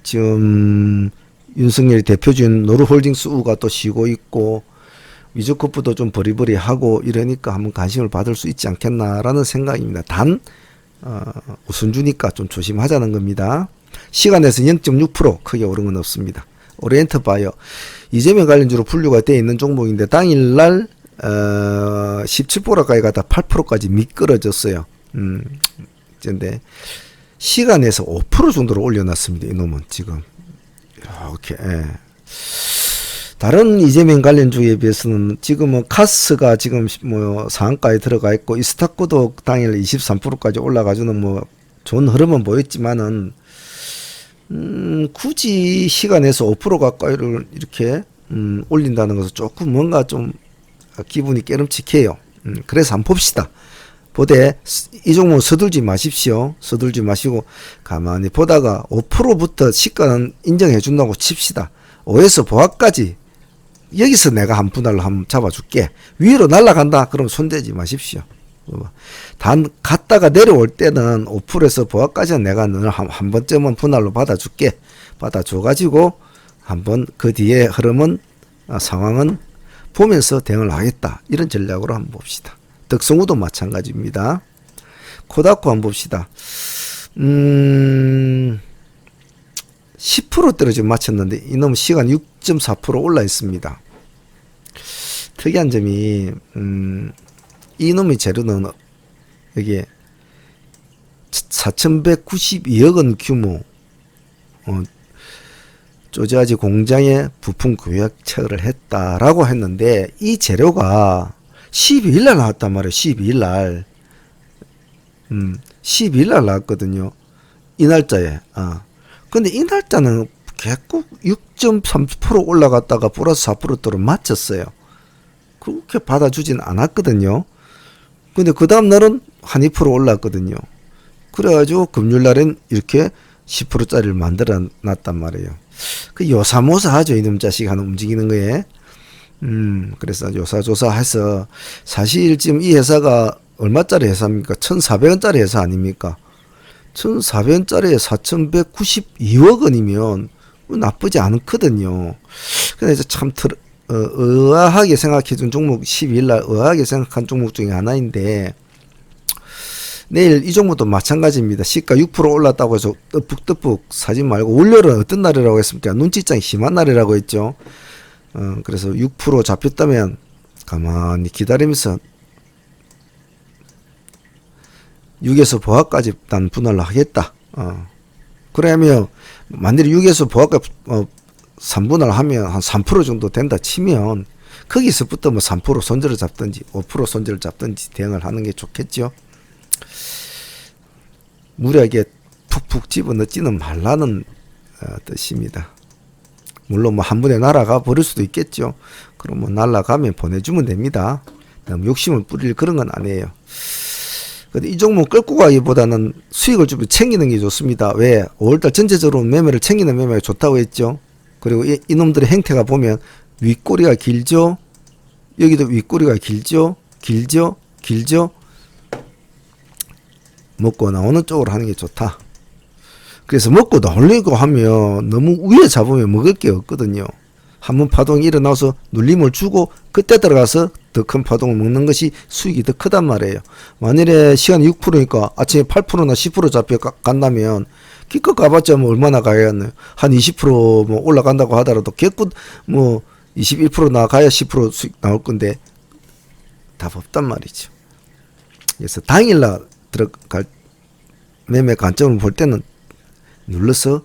지금 윤석열 대표주인 노루홀딩스 우가 또 쉬고 있고, 위저코프도 좀 버리버리하고 이러니까 한번 관심을 받을 수 있지 않겠나라는 생각입니다. 단 우선주니까 좀 조심하자는 겁니다. 시간에서 0.6% 크게 오른 건 없습니다. 오리엔트 바이어 이재명 관련주로 분류가 되어 있는 종목인데 당일날 17% 가까이 가다 8%까지 미끄러졌어요. 근데 시간에서 5% 정도로 올려놨습니다. 이놈은 지금 이렇게. 다른 이재명 관련주에 비해서는 지금은 카스가 지금 뭐 상한가에 들어가 있고, 이스타코도 당일 23%까지 올라가주는 뭐 좋은 흐름은 보였지만은 굳이 시간에서 5% 가까이를 이렇게 올린다는 것은 조금 뭔가 좀 기분이 깨름칙해요. 그래서 한번 봅시다. 보되 이 종목 서둘지 마십시오. 서둘지 마시고 가만히 보다가 5%부터 시가는 인정해 준다고 칩시다. 5에서 보합까지 여기서 내가 한 분할로 한번 잡아줄게. 위로 날아간다. 그럼 손대지 마십시오. 단 갔다가 내려올 때는 5%에서 보합까지는 내가 너를 한 번쯤은 분할로 받아줄게. 받아줘가지고 한번 그 뒤에 흐름은 상황은 보면서 대응을 하겠다. 이런 전략으로 한번 봅시다. 덕성우도 마찬가지입니다. 코다코 한번 봅시다. 10%대로 지금 맞췄는데 이놈 시간 6.4% 올라 있습니다. 특이한 점이 이놈의 재료는 여기에 4,192억 원 규모 조지아지 공장에 부품 구역처를 했다라고 했는데, 이 재료가 12일 날 나왔단 말이에요. 12일 날. 12일 날 나왔거든요. 이 날짜에. 근데 이 날짜는 결국 6.3% 올라갔다가 플러스 4%대로 맞췄어요. 그렇게 받아주진 않았거든요. 근데 그 다음날은 한 2% 올랐거든요. 그래가지고 금요일날엔 이렇게 10%짜리를 만들어 놨단 말이에요. 그 요사모사하죠. 이놈 자식 하나 움직이는 거에. 그래서 요사조사해서 사실 지금 이 회사가 얼마짜리 회사입니까? 1,400원짜리 회사 아닙니까? 1,400원짜리에 4,192억 원이면 나쁘지 않거든요. 그래서 참 의아하게 생각해준 종목, 12일날 의아하게 생각한 종목 중에 하나인데, 내일 이 종목도 마찬가지입니다. 시가 6% 올랐다고 해서 떡북떡북 사지 말고, 월요일은 어떤 날이라고 했습니까? 눈치장이 심한 날이라고 했죠. 그래서 6% 잡혔다면 가만히 기다리면서 6에서 보합까지 단 분할로 하겠다. 그러면 만일에 6에서 보합까지 3분할 하면 한 3% 정도 된다 치면 거기서부터 뭐 3% 손절을 잡든지 5% 손절을 잡든지 대응을 하는 게 좋겠죠. 무리하게 푹푹 집어넣지는 말라는 뜻입니다. 물론 뭐 한 번에 날아가 버릴 수도 있겠죠. 그럼 뭐 날아가면 보내주면 됩니다. 너무 욕심을 뿌릴 그런 건 아니에요. 근데 이 종목 끌고 가기보다는 수익을 좀 챙기는 게 좋습니다. 왜? 5월달 전체적으로 매매를 챙기는 매매가 좋다고 했죠. 그리고 이놈들의 행태가 보면 윗꼬리가 길죠. 여기도 윗꼬리가 길죠? 길죠? 길죠? 먹고 나오는 쪽으로 하는 게 좋다. 그래서 먹고 나오려고 하면 너무 위에 잡으면 먹을 게 없거든요. 한번 파동이 일어나서 눌림을 주고 그때 들어가서 더 큰 파동을 먹는 것이 수익이 더 크단 말이에요. 만일에 시간이 6%니까 아침에 8%나 10% 잡혀 간다면 기껏 가봤자 뭐 얼마나 가야겠네요. 한 20%뭐 올라간다고 하더라도 개꿀 뭐 21% 나가야 10% 수익 나올 건데 답 없단 말이죠. 그래서 당일날 들어갈 매매 관점을 볼 때는 눌러서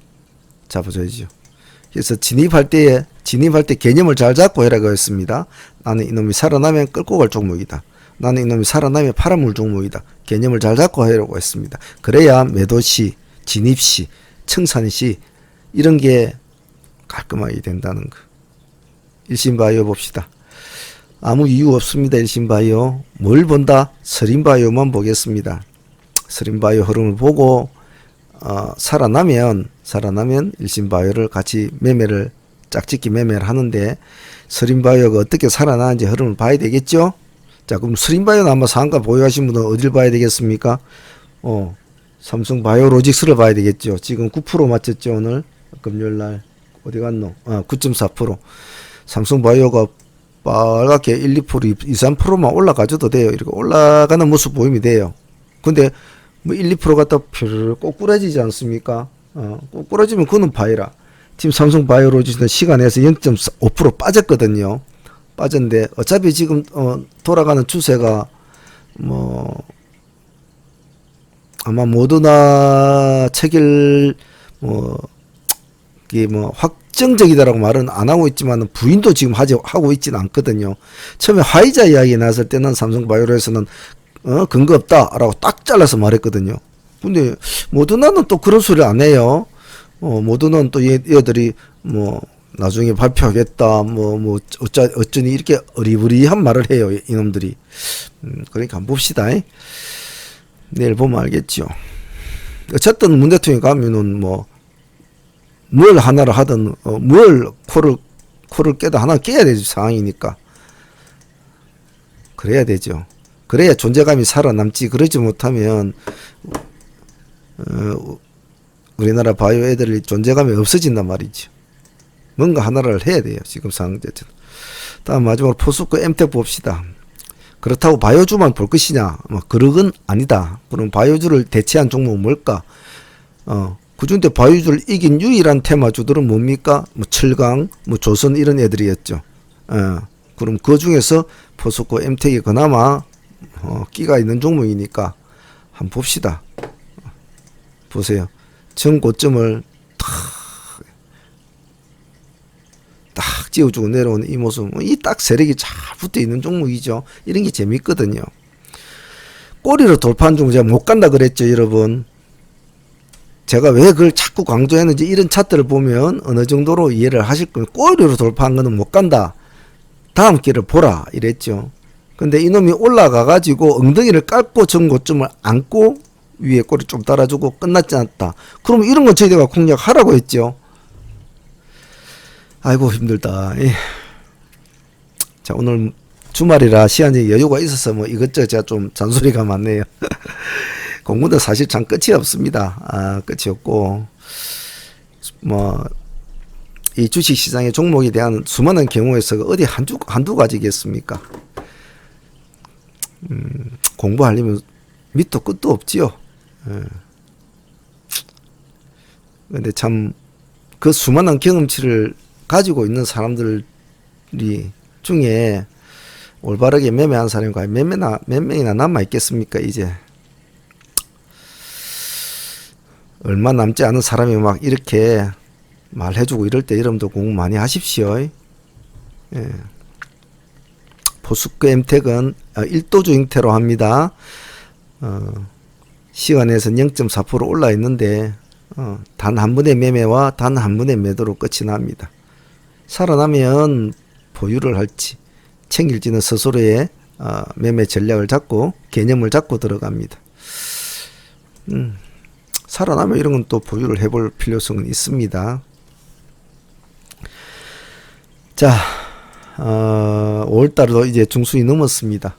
잡아줘야죠. 그래서 진입할 때 개념을 잘 잡고 해라고 했습니다. 나는 이놈이 살아나면 끌고 갈 종목이다. 나는 이놈이 살아나면 팔아물 종목이다. 개념을 잘 잡고 하라고 했습니다. 그래야 매도시, 진입시, 청산시 이런 게 깔끔하게 된다는 거. 일신바이오 봅시다. 아무 이유 없습니다. 일신바이오. 뭘 본다? 서린바이오만 보겠습니다. 서린바이오 흐름을 보고 살아나면 일신바이오를 같이 매매를 짝짓기 매매를 하는데 서린바이오가 어떻게 살아나는지 흐름을 봐야 되겠죠. 자, 그럼 서린바이오는 아마 상가 보유하신 분은 어딜 봐야 되겠습니까? 삼성바이오로직스를 봐야 되겠죠. 지금 9% 맞췄죠. 오늘 금요일날 어디 갔노? 9.4%. 삼성바이오가 빨갛게 1, 2%, 2, 3%만 올라가줘도 돼요. 이렇게 올라가는 모습 보이면 돼요. 근데 뭐 1, 2% 갖다 꼬꾸라지지 않습니까? 꼬꾸라지면 그는 바이라. 지금 삼성바이오로직스는 시간에서 0.5% 빠졌거든요. 빠졌는데 어차피 지금 돌아가는 추세가 뭐 아마 모더나 체결 이게 확정적이다라고 말은 안 하고 있지만 부인도 지금 하고 있지는 않거든요. 처음에 화이자 이야기 나왔을 때는 삼성바이오로에서는 근거 없다라고 딱 잘라서 말했거든요. 근데 모더나는 또 그런 소리 안 해요. 모더나는 또 얘들이 뭐 나중에 발표하겠다 어쩌니 이렇게 어리부리한 말을 해요. 이놈들이. 그러니까 한번 봅시다. 내일 보면 알겠죠. 어쨌든 문 대통령이 가면은 뭘 하나를 하든 뭘 코를 깨도 하나 깨야 되죠. 상황이니까. 그래야 되죠. 그래야 존재감이 살아남지. 그러지 못하면 우리나라 바이오 애들이 존재감이 없어진단 말이죠. 뭔가 하나를 해야 돼요. 지금 상황 자체는. 다음 마지막으로 포스코 엠텍 봅시다. 그렇다고 바이오주만 볼 것이냐? 그러건 아니다. 그럼 바이오주를 대체한 종목은 뭘까? 그중에 바이오주를 이긴 유일한 테마주들은 뭡니까? 철강, 조선 이런 애들이었죠. 그럼 그 중에서 포스코 엠텍이 그나마 끼가 있는 종목이니까 한번 봅시다. 보세요. 전고점을 딱 찍어주고 내려오는 이 모습, 이 딱 세력이 잘 붙어 있는 종목이죠. 이런 게 재밌거든요. 꼬리로 돌파한 종목 제가 못 간다 그랬죠, 여러분. 제가 왜 그걸 자꾸 강조했는지 이런 차트를 보면 어느 정도로 이해를 하실 겁니다. 꼬리로 돌파한 거는 못 간다. 다음 기회를 보라 이랬죠. 근데 이놈이 올라가 가지고 엉덩이를 깔고 전고점을 안고 위에 꼬리 좀 달아주고 끝났지 않다. 그럼 이런 건 저희가 공략하라고 했죠. 아이고 힘들다. 자, 오늘 주말이라 시간이 여유가 있어서 이것저것 제가 좀 잔소리가 많네요. 공부도 사실 참 끝이 없습니다. 끝이 없고 이 주식시장의 종목에 대한 수많은 경우에서 어디 한두 가지겠습니까? 공부하려면 밑도 끝도 없지요. 근데 참 그 수많은 경험치를 가지고 있는 사람들이 중에 올바르게 매매한 사람이 과연 몇 명이나 남아 있겠습니까? 이제 얼마 남지 않은 사람이 막 이렇게 말해주고 이럴 때 여러분도 공부 많이 하십시오. 포스코 엠텍은 1도주 형태로 합니다. 시간에서 0.4% 올라 있는데 단 한 번의 매매와 단 한 번의 매도로 끝이 납니다. 살아나면 보유를 할지 챙길지는 스스로의 매매 전략을 잡고 개념을 잡고 들어갑니다. 살아나면 이런 건 또 보유를 해볼 필요성은 있습니다. 자, 5월달도 이제 중순이 넘었습니다.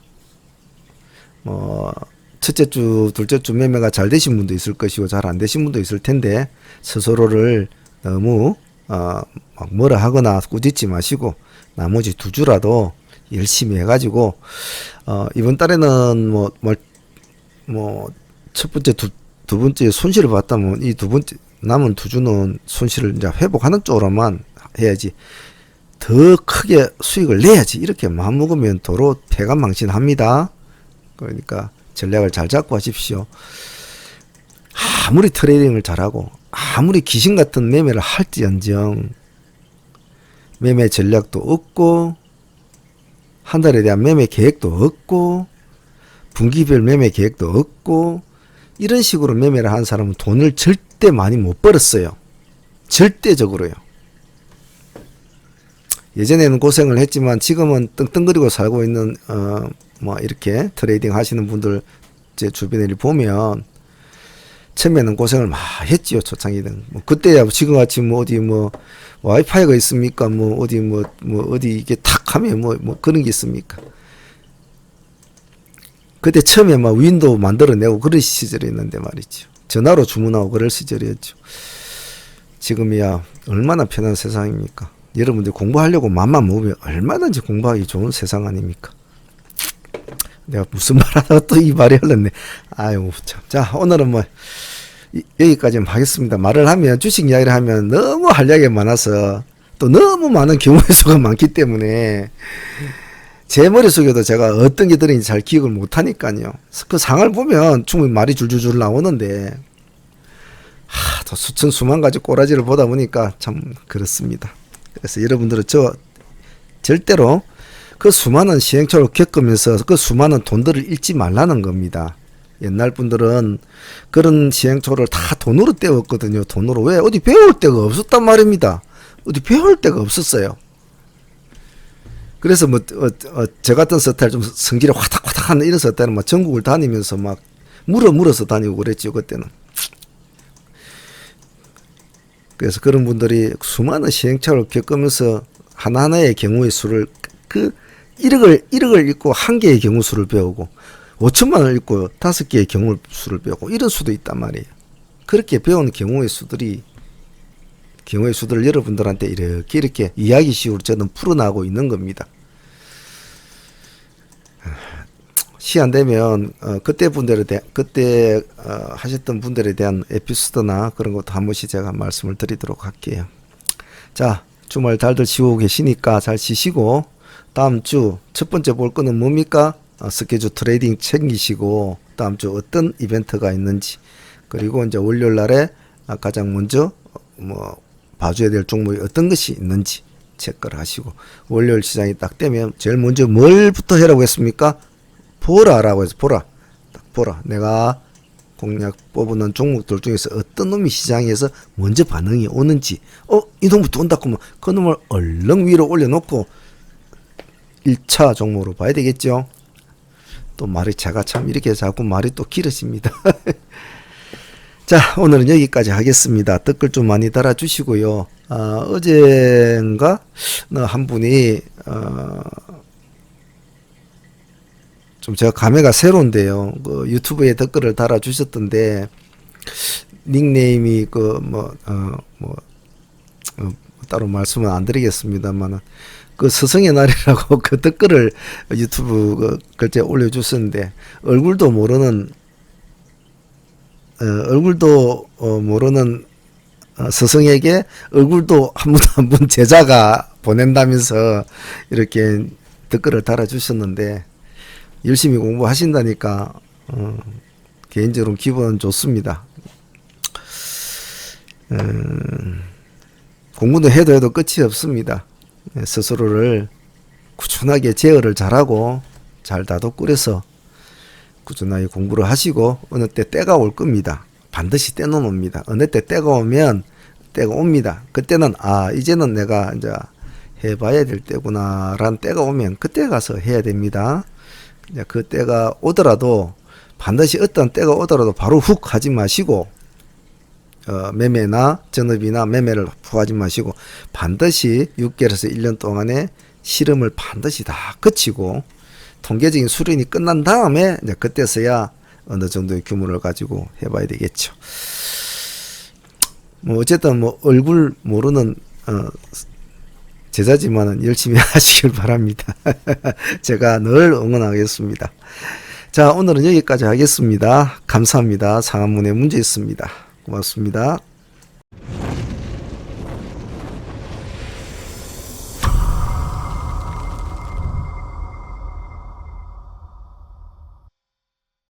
첫째 주, 둘째 주 매매가 잘 되신 분도 있을 것이고 잘 안 되신 분도 있을 텐데 스스로를 너무 막 뭐라 하거나 꾸짖지 마시고 나머지 두 주라도 열심히 해가지고 이번 달에는 첫 번째 두 번째 손실을 봤다면 이 두 번째 남은 두 주는 손실을 이제 회복하는 쪽으로만 해야지 더 크게 수익을 내야지 이렇게 마음먹으면 도로 패간망신합니다. 그러니까 전략을 잘 잡고 하십시오. 아무리 트레이딩을 잘하고 아무리 귀신 같은 매매를 할지언정 매매 전략도 없고 한 달에 대한 매매 계획도 없고 분기별 매매 계획도 없고 이런 식으로 매매를 하는 사람은 돈을 절대 많이 못 벌었어요. 절대적으로요. 예전에는 고생을 했지만 지금은 떵떵거리고 살고 있는 이렇게 트레이딩 하시는 분들 제 주변에 보면 처음에는 고생을 많이 했지요. 초창기는 그때야 지금같이 어디 와이파이가 있습니까? 어디 이게 탁 하면 그런 게 있습니까? 그때 처음에 윈도우 만들어내고 그런 시절이 있는데 말이죠. 전화로 주문하고 그럴 시절이었죠. 지금이야 얼마나 편한 세상입니까? 여러분들 공부하려고 맘만 먹으면 얼마든지 공부하기 좋은 세상 아닙니까? 내가 무슨 말 하다가 또 이 말이 흘렀네. 아유 참. 자, 오늘은 여기까지만 하겠습니다. 말을 하면 주식 이야기를 하면 너무 할 이야기가 많아서 또 너무 많은 경우의 수가 많기 때문에 제 머릿속에도 제가 어떤 게 들어있는지 잘 기억을 못하니까요. 그 상을 보면 충분히 말이 줄줄줄 나오는데 또 수천 수만 가지 꼬라지를 보다 보니까 참 그렇습니다. 그래서 여러분들은 절대로 그 수많은 시행착오를 겪으면서 그 수많은 돈들을 잃지 말라는 겁니다. 옛날 분들은 그런 시행착오를 다 돈으로 때웠거든요. 돈으로. 왜? 어디 배울 데가 없었단 말입니다. 어디 배울 데가 없었어요. 그래서 저 같은 스타일 좀 성질이 화닥화닥한 이런 스타일은 전국을 다니면서 물어서 다니고 그랬죠, 그때는. 그래서 그런 분들이 수많은 시행착오를 겪으면서 하나하나의 경우의 수를 1억을 읽고 1개의 경우 수를 배우고 5천만 원을 읽고 5개의 경우 수를 배우고 이런 수도 있단 말이에요. 그렇게 배운 경우의 수들을 여러분들한테 이렇게 이야기식으로 저는 풀어나가고 있는 겁니다. 시간 되면 그때 하셨던 분들에 대한 에피소드나 그런 것도 한 번씩 제가 말씀을 드리도록 할게요. 자, 주말 잘들 쉬고 계시니까 잘 쉬시고 다음 주 첫 번째 볼 거는 뭡니까? 스케줄 트레이딩 챙기시고 다음 주 어떤 이벤트가 있는지 그리고 이제 월요일 날에 가장 먼저 봐줘야 될 종목이 어떤 것이 있는지 체크를 하시고 월요일 시장이 딱 되면 제일 먼저 뭘부터 해라고 했습니까? 보라라고 해서 보라. 딱 보라. 내가 공략 뽑는 종목들 중에서 어떤 놈이 시장에서 먼저 반응이 오는지 이 놈부터 온다 그러면 그 놈을 얼른 위로 올려놓고 1차 종목으로 봐야 되겠죠. 또 말이 제가 참 이렇게 자꾸 말이 또 길어집니다. 자, 오늘은 여기까지 하겠습니다. 댓글 좀 많이 달아주시고요. 어젠가 한 분이 좀 제가 감회가 새로운데요. 그 유튜브에 댓글을 달아주셨던데 닉네임이 따로 말씀은 안 드리겠습니다만은 그 스승의 날이라고 그 댓글을 유튜브 글자에 올려주셨는데 얼굴도 모르는 스승에게 얼굴도 한 분 제자가 보낸다면서 이렇게 댓글을 달아주셨는데 열심히 공부하신다니까 개인적으로 기분 좋습니다. 공부도 해도 끝이 없습니다. 스스로를 꾸준하게 제어를 잘하고 잘 다독거려서 꾸준하게 공부를 하시고 어느 때 때가 올 겁니다. 반드시 때는 옵니다. 어느 때 때가 오면 때가 옵니다. 그때는 이제는 내가 이제 해봐야 될 때구나 라는 때가 오면 그때 가서 해야 됩니다. 그 때가 오더라도 반드시 어떤 때가 오더라도 바로 훅 하지 마시고 매매나 전업이나 매매를 훅 하지 마시고 반드시 6개월에서 1년 동안에 실험을 반드시 다 거치고 통계적인 수련이 끝난 다음에 이제 그때서야 어느 정도의 규모를 가지고 해봐야 되겠죠. 뭐 어쨌든 뭐 얼굴 모르는 제자지만은 열심히 하시길 바랍니다. 제가 늘 응원하겠습니다. 자, 오늘은 여기까지 하겠습니다. 감사합니다. 상한문의 문제였습니다. 고맙습니다.